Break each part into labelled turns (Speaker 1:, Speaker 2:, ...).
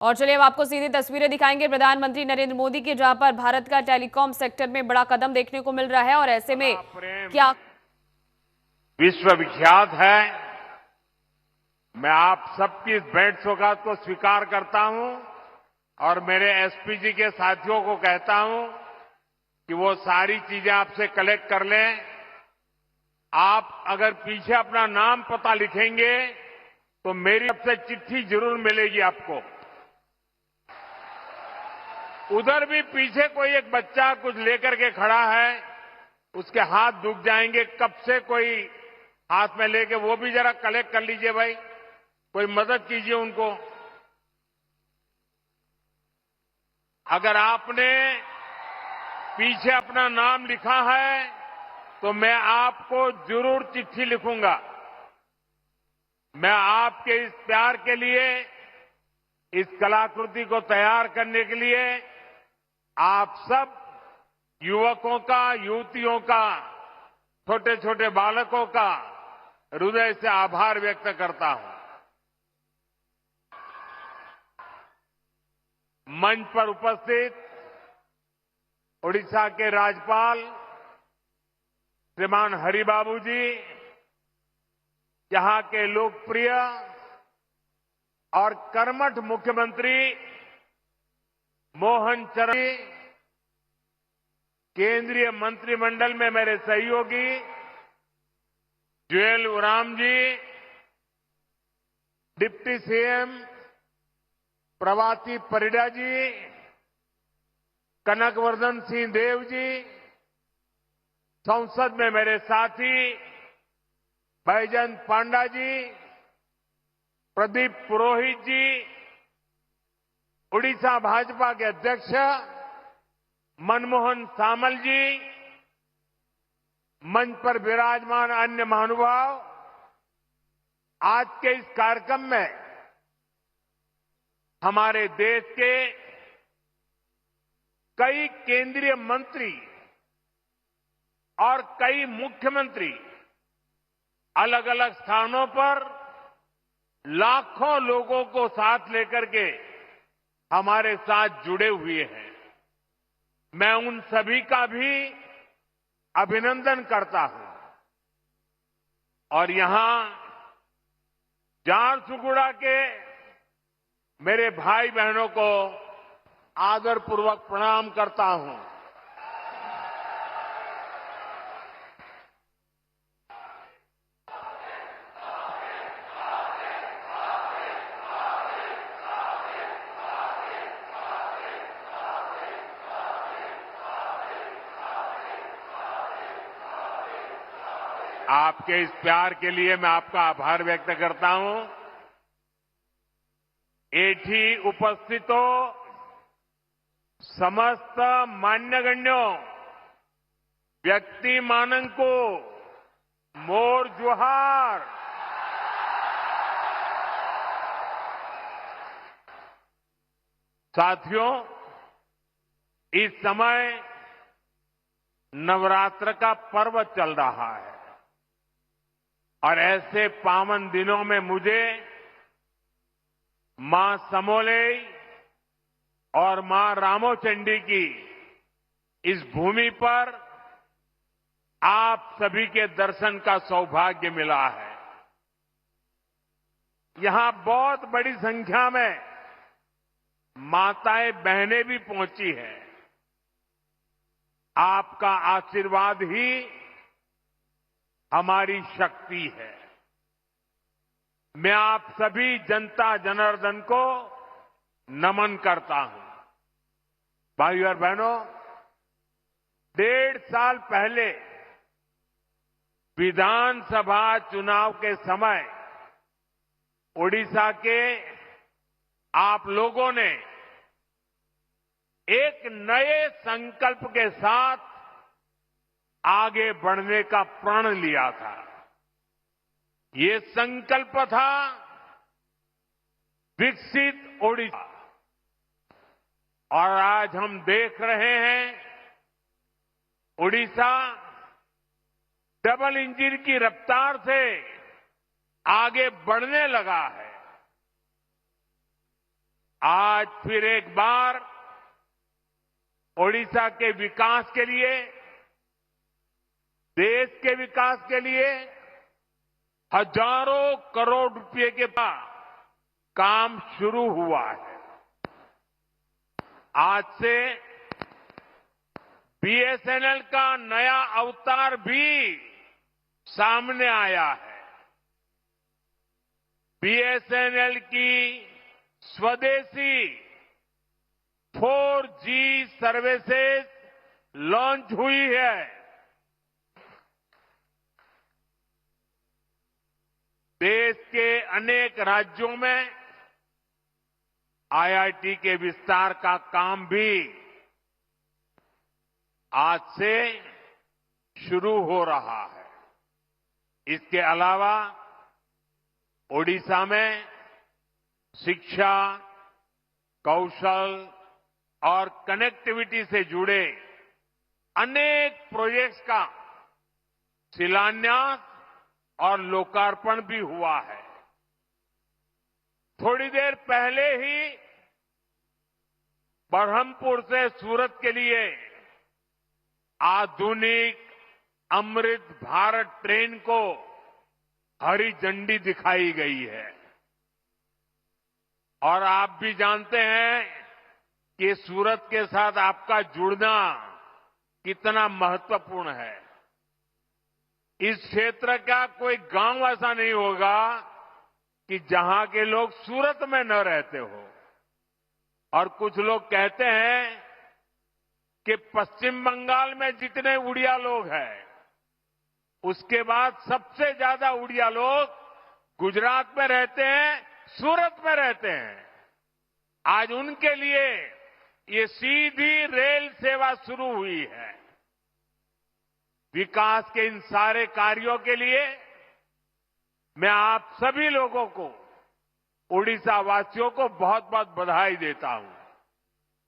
Speaker 1: और चलिए अब आपको सीधी तस्वीरें दिखाएंगे प्रधानमंत्री नरेंद्र मोदी की, जहां पर भारत का टेलीकॉम सेक्टर में बड़ा कदम देखने को मिल रहा है। और ऐसे में क्या
Speaker 2: विश्वविख्यात है। मैं आप सबकी इस भेंट सौगात को स्वीकार करता हूं और मेरे एसपीजी के साथियों को कहता हूं कि वो सारी चीजें आपसे कलेक्ट कर लें। आप अगर पीछे अपना नाम पता लिखेंगे तो मेरी तरफ से चिट्ठी जरूर मिलेगी आपको। उधर भी पीछे कोई एक बच्चा कुछ लेकर के खड़ा है, उसके हाथ दुख जाएंगे, कब से कोई हाथ में लेके, वो भी जरा कलेक्ट कर लीजिए भाई, कोई मदद कीजिए उनको। अगर आपने पीछे अपना नाम लिखा है तो मैं आपको जरूर चिट्ठी लिखूंगा। मैं आपके इस प्यार के लिए, इस कलाकृति को तैयार करने के लिए आप सब युवकों का, युवतियों का, छोटे छोटे बालकों का हृदय से आभार व्यक्त करता हूं। मंच पर उपस्थित ओडिशा के राज्यपाल श्रीमान हरिबाबू जी, यहां के लोकप्रिय और कर्मठ मुख्यमंत्री मोहन चरण जी, केंद्रीय मंत्रिमंडल में मेरे सहयोगी जुएल ओराम जी, डिप्टी सीएम प्रभाती परिडा जी, कनकवर्धन सिंह देव जी, संसद में मेरे साथी बैजयंत पांडा जी, प्रदीप पुरोहित जी, उड़ीसा भाजपा के अध्यक्ष मनमोहन सामल जी, मंच पर विराजमान अन्य महानुभाव, आज के इस कार्यक्रम में हमारे देश के कई केंद्रीय मंत्री और कई मुख्यमंत्री अलग अलग स्थानों पर लाखों लोगों को साथ लेकर के हमारे साथ जुड़े हुए हैं। मैं उन सभी का भी अभिनंदन करता हूं और यहां झारसुगुड़ा के मेरे भाई बहनों को आदरपूर्वक प्रणाम करता हूं। आपके इस प्यार के लिए मैं आपका आभार व्यक्त करता हूं। एठी उपस्थितो समस्त मान्यगण्यों व्यक्ति मानंको मोर जुहार। साथियों, इस समय नवरात्र का पर्व चल रहा है और ऐसे पावन दिनों में मुझे मां समोलेई और मां रामोचंडी की इस भूमि पर आप सभी के दर्शन का सौभाग्य मिला है। यहां बहुत बड़ी संख्या में माताएं बहनें भी पहुंची हैं। आपका आशीर्वाद ही हमारी शक्ति है। मैं आप सभी जनता जनार्दन को नमन करता हूं। भाइयों और बहनों, 1.5 साल पहले विधानसभा चुनाव के समय ओडिशा के आप लोगों ने एक नए संकल्प के साथ आगे बढ़ने का प्रण लिया था। ये संकल्प था विकसित ओडिशा, और आज हम देख रहे हैं ओडिशा डबल इंजन की रफ्तार से आगे बढ़ने लगा है। आज फिर एक बार ओडिशा के विकास के लिए, देश के विकास के लिए हजारों करोड़ रुपए के काम शुरू हुआ है। आज से बीएसएनएल का नया अवतार भी सामने आया है। बीएसएनएल की स्वदेशी 4G सर्विसेज लॉन्च हुई है। देश के अनेक राज्यों में आईआईटी के विस्तार का काम भी आज से शुरू हो रहा है। इसके अलावा ओडिशा में शिक्षा, कौशल और कनेक्टिविटी से जुड़े अनेक प्रोजेक्ट्स का शिलान्यास और लोकार्पण भी हुआ है। थोड़ी देर पहले ही बरहमपुर से सूरत के लिए आधुनिक अमृत भारत ट्रेन को हरी झंडी दिखाई गई है। और आप भी जानते हैं कि सूरत के साथ आपका जुड़ना कितना महत्वपूर्ण है। इस क्षेत्र का कोई गांव ऐसा नहीं होगा कि जहां के लोग सूरत में न रहते हो। और कुछ लोग कहते हैं कि पश्चिम बंगाल में जितने उड़िया लोग हैं, उसके बाद सबसे ज्यादा उड़िया लोग गुजरात में रहते हैं, सूरत में रहते हैं। आज उनके लिए ये सीधी रेल सेवा शुरू हुई है। विकास के इन सारे कार्यों के लिए मैं आप सभी लोगों को, ओडिशा वासियों को बहुत बहुत बधाई देता हूं।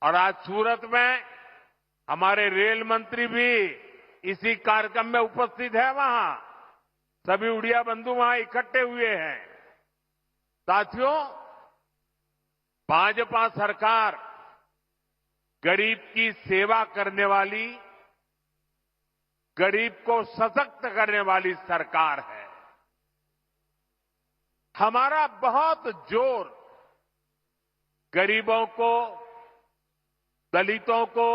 Speaker 2: और आज सूरत में हमारे रेल मंत्री भी इसी कार्यक्रम में उपस्थित है। वहां सभी उड़िया बंधु वहां इकट्ठे हुए हैं। साथियों, भाजपा सरकार गरीब की सेवा करने वाली, गरीब को सशक्त करने वाली सरकार है। हमारा बहुत जोर गरीबों को, दलितों को,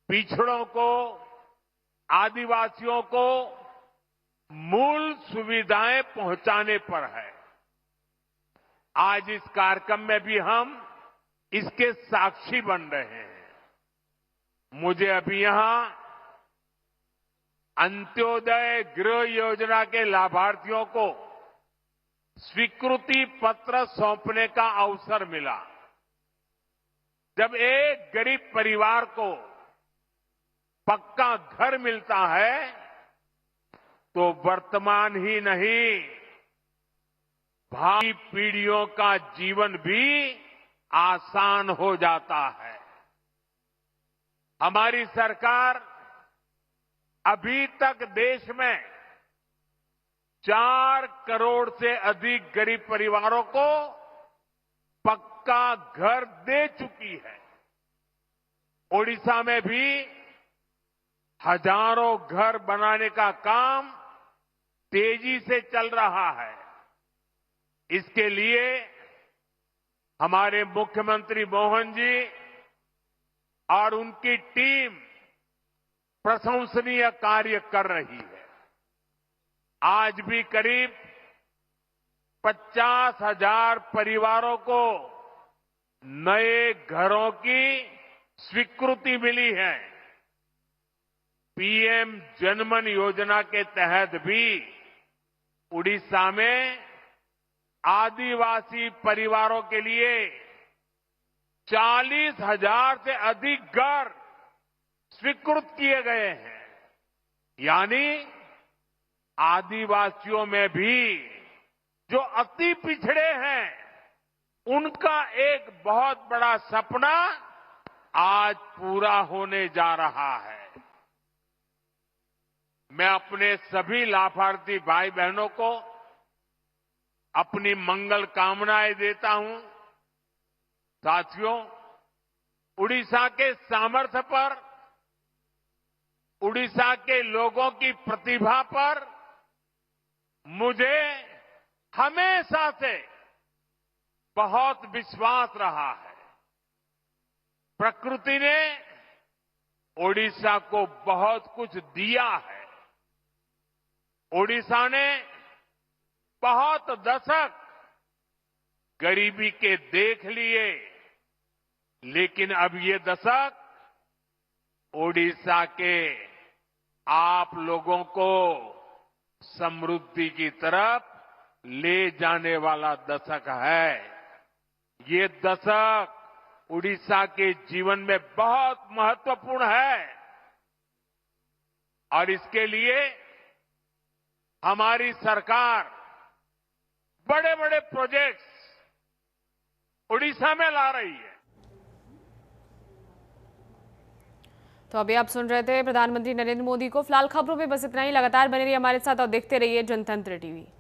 Speaker 2: पिछड़ों को, आदिवासियों को मूल सुविधाएं पहुंचाने पर है। आज इस कार्यक्रम में भी हम इसके साक्षी बन रहे हैं। मुझे अभी यहां अंत्योदय गृह योजना के लाभार्थियों को स्वीकृति पत्र सौंपने का अवसर मिला। जब एक गरीब परिवार को पक्का घर मिलता है तो वर्तमान ही नहीं, भावी पीढ़ियों का जीवन भी आसान हो जाता है। हमारी सरकार अभी तक देश में 4 करोड़ से अधिक गरीब परिवारों को पक्का घर दे चुकी है। ओडिशा में भी हजारों घर बनाने का काम तेजी से चल रहा है। इसके लिए हमारे मुख्यमंत्री मोहन जी और उनकी टीम प्रशंसनीय कार्य कर रही है। आज भी करीब 50,000 परिवारों को नए घरों की स्वीकृति मिली है। पीएम जनमन योजना के तहत भी उड़ीसा में आदिवासी परिवारों के लिए 40,000 से अधिक घर स्वीकृत किए गए हैं। यानी आदिवासियों में भी जो अति पिछड़े हैं, उनका एक बहुत बड़ा सपना आज पूरा होने जा रहा है। मैं अपने सभी लाभार्थी भाई बहनों को अपनी मंगल कामनाएं देता हूं। साथियों, उड़ीसा के सामर्थ्य पर, उड़ीसा के लोगों की प्रतिभा पर मुझे हमेशा से बहुत विश्वास रहा है। प्रकृति ने ओडिशा को बहुत कुछ दिया है। ओडिशा ने बहुत दशक गरीबी के देख लिए, लेकिन अब ये दशक ओडिशा के आप लोगों को समृद्धि की तरफ ले जाने वाला दशक है। ये दशक उड़ीसा के जीवन में बहुत महत्वपूर्ण है और इसके लिए हमारी सरकार बड़े बड़े प्रोजेक्ट्स उड़ीसा में ला रही है।
Speaker 1: तो अभी आप सुन रहे थे प्रधानमंत्री नरेंद्र मोदी को। फिलहाल खबरों में बस इतना ही। लगातार बने रहिए हमारे साथ और देखते रहिए जनतंत्र टीवी।